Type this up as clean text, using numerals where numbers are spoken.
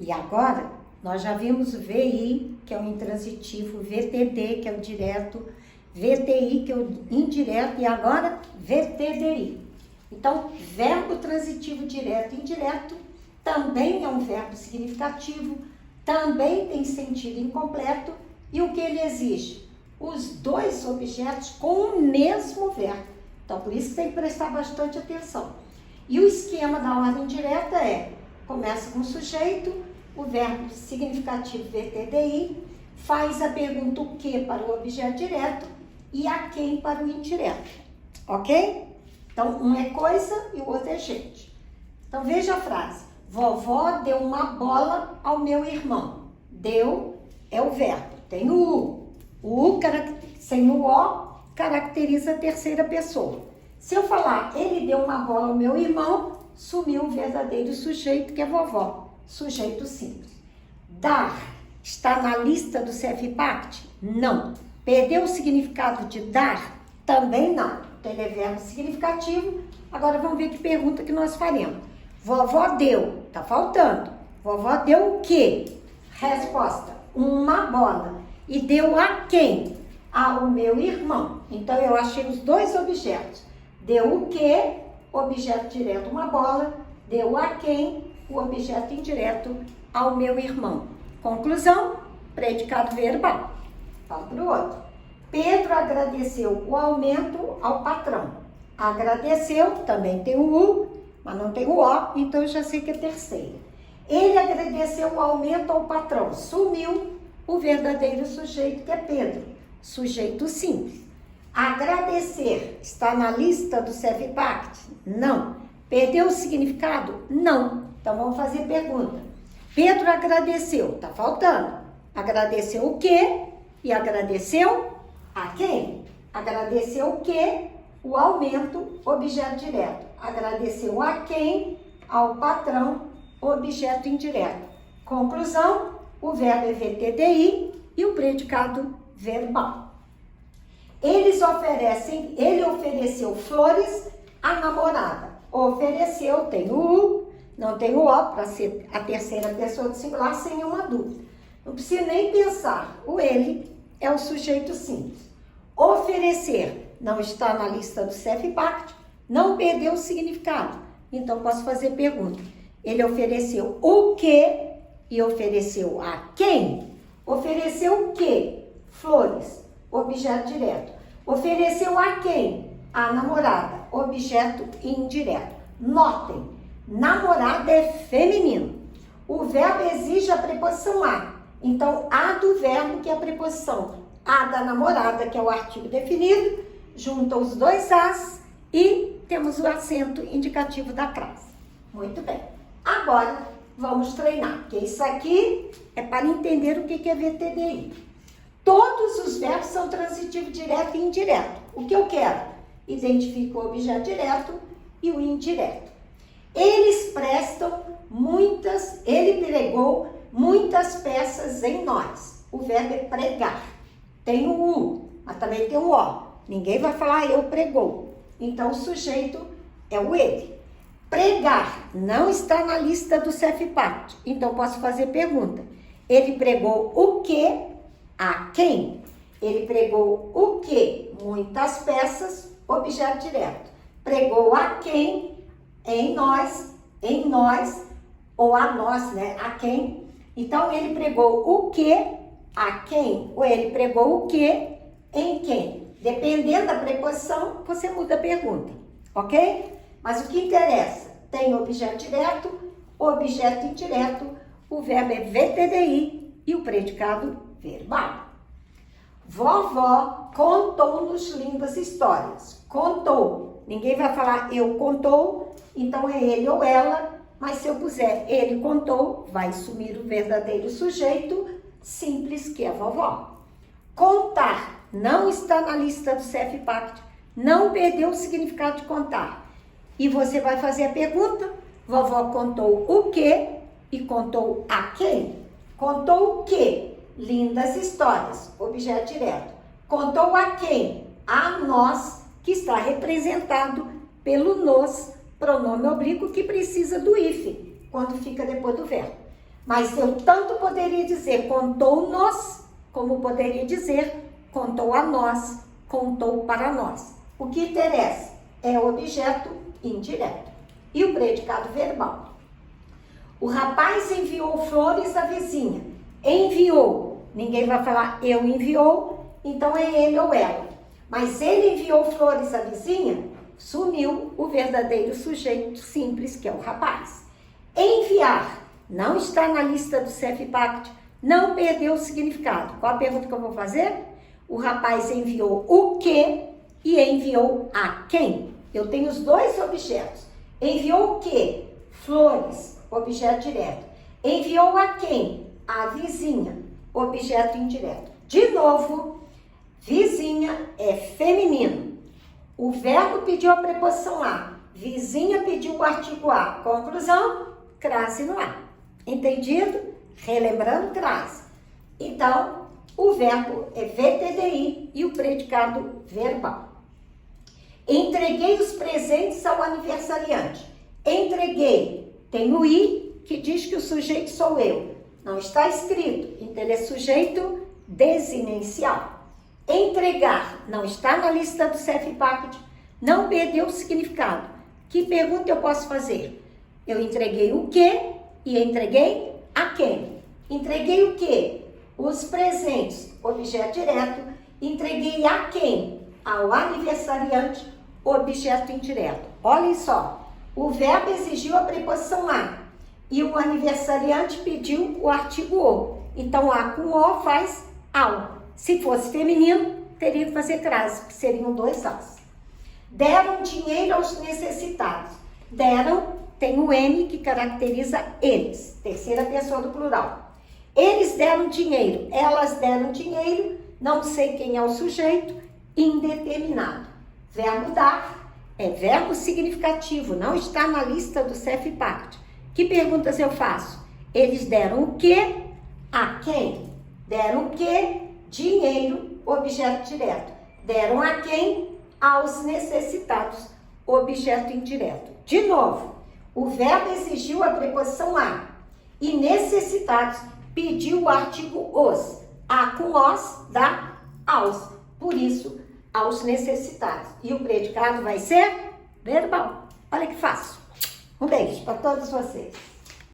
E agora, nós já vimos o VI, que é o intransitivo, VTD, que é o direto, VTI, que é o indireto, e agora VTDI. Então, verbo transitivo direto e indireto também é um verbo significativo, também tem sentido incompleto, e o que ele exige? Os dois objetos com o mesmo verbo. Então, por isso tem que prestar bastante atenção. E o esquema da ordem direta é, começa com o sujeito, o verbo significativo VTDI, faz a pergunta o que para o objeto direto e a quem para o indireto, ok? Então, um é coisa e o outro é gente. Então, veja a frase. Vovó deu uma bola ao meu irmão. Deu é o verbo, tem o U. O U, sem o O, caracteriza a terceira pessoa. Se eu falar, ele deu uma bola ao meu irmão, sumiu o verdadeiro sujeito, que é vovó. Sujeito simples. Dar está na lista do CFPACT? Não. Perdeu o significado de dar? Também não. Então, ele é verbo significativo. Agora, vamos ver que pergunta que nós faremos. Vovó deu. Tá faltando. Vovó deu o quê? Resposta. Uma bola. E deu a quem? Ao meu irmão. Então, eu achei os dois objetos. Deu o quê? Objeto direto, uma bola. Deu a quem? O objeto indireto, ao meu irmão. Conclusão, predicado verbal. Fala para o outro. Pedro agradeceu o aumento ao patrão. Agradeceu, também tem o U, mas não tem o O, então eu já sei que é terceiro. Ele agradeceu o aumento ao patrão. Sumiu o verdadeiro sujeito, que é Pedro. Sujeito simples. Agradecer está na lista do CFPACT? Não. Perdeu o significado? Não. Então, vamos fazer pergunta. Pedro agradeceu. Tá faltando. Agradeceu o quê? E agradeceu a quem? Agradeceu o quê? O aumento, objeto direto. Agradeceu a quem? Ao patrão, objeto indireto. Conclusão, o verbo é VTDI e o predicado verbal. Ele ofereceu flores à namorada. Ofereceu, tem o U, não tem o O, para ser a terceira pessoa do singular, sem nenhuma dúvida. Não precisa nem pensar. O ele é o sujeito simples. Oferecer não está na lista do CFPACT, não perdeu o significado. Então, posso fazer pergunta. Ele ofereceu o quê e ofereceu a quem? Ofereceu o quê? Flores, objeto direto. Ofereceu a quem? A namorada, objeto indireto. Notem, namorada é feminino. O verbo exige a preposição a. Então, a do verbo, que é a preposição. A da namorada, que é o artigo definido, junta os dois as e temos o acento indicativo da frase. Muito bem. Agora, vamos treinar, porque isso aqui é para entender o que é VTDI. Todos os verbos são transitivo direto e indireto. O que eu quero? Identifica o objeto direto e o indireto. Ele pregou muitas peças em nós. O verbo é pregar. Tem o U, mas também tem o O. Ninguém vai falar eu pregou. Então, o sujeito é o ele. Pregar não está na lista do CFPACT. Então, posso fazer pergunta. Ele pregou o quê? A quem? Ele pregou o quê? Muitas peças, objeto direto. Pregou a quem? Em nós, ou a nós, né? A quem? Então, ele pregou o quê? A quem? Ou ele pregou o quê? Em quem? Dependendo da preposição, você muda a pergunta, ok? Mas o que interessa? Tem objeto direto, objeto indireto, o verbo é VTDI e o predicado verbal. Vovó contou-nos lindas histórias. Contou. Ninguém vai falar eu contou, então é ele ou ela, mas se eu puser ele contou, vai sumir o verdadeiro sujeito simples, que é vovó. Contar não está na lista do CFPACT, não perdeu o significado de contar. E você vai fazer a pergunta, vovó contou o quê e contou a quem? Contou o quê? Lindas histórias, objeto direto. Contou a quem? A nós, que está representado pelo nos, pronome oblíquo, que precisa do if, quando fica depois do verbo. Mas eu tanto poderia dizer contou-nos, como poderia dizer contou a nós, contou para nós. O que interessa é o objeto indireto. E o predicado verbal. O rapaz enviou flores à vizinha. Enviou. Ninguém vai falar eu enviou, então é ele ou ela. Mas ele enviou flores à vizinha, sumiu o verdadeiro sujeito simples, que é o rapaz. Enviar não está na lista do CEFIPACT, não perdeu o significado. Qual a pergunta que eu vou fazer? O rapaz enviou o quê e enviou a quem? Eu tenho os dois objetos. Enviou o quê? Flores, objeto direto. Enviou a quem? A vizinha, objeto indireto. De novo, vizinha é feminino. O verbo pediu a preposição a. Vizinha pediu o artigo a. Conclusão, crase no a. Entendido? Relembrando, crase. Então, o verbo é VTDI e o predicado verbal. Entreguei os presentes ao aniversariante. Entreguei. Tem o I, que diz que o sujeito sou eu. Não está escrito, então ele é sujeito desinencial. Entregar não está na lista do CEFIPACT, não perdeu o significado. Que pergunta eu posso fazer? Eu entreguei o quê e entreguei a quem? Entreguei o quê? Os presentes, objeto direto. Entreguei a quem? Ao aniversariante, objeto indireto. Olhem só, o verbo exigiu a preposição a e o aniversariante pediu o artigo o. Então, a com o faz ao. Se fosse feminino, teria que fazer crase, que seriam dois as. Deram dinheiro aos necessitados. Deram, tem o M que caracteriza eles, terceira pessoa do plural. Eles deram dinheiro, elas deram dinheiro, não sei quem é o sujeito, indeterminado. Verbo dar é verbo significativo, não está na lista do CEFIPACT. Que perguntas eu faço? Eles deram o quê? A quem? Deram o quê? Dinheiro, objeto direto. Deram a quem? Aos necessitados, objeto indireto. De novo, o verbo exigiu a preposição a e necessitados pediu o artigo os. A com os dá aos. Por isso, aos necessitados. E o predicado vai ser verbal. Olha que fácil. Um beijo para todos vocês.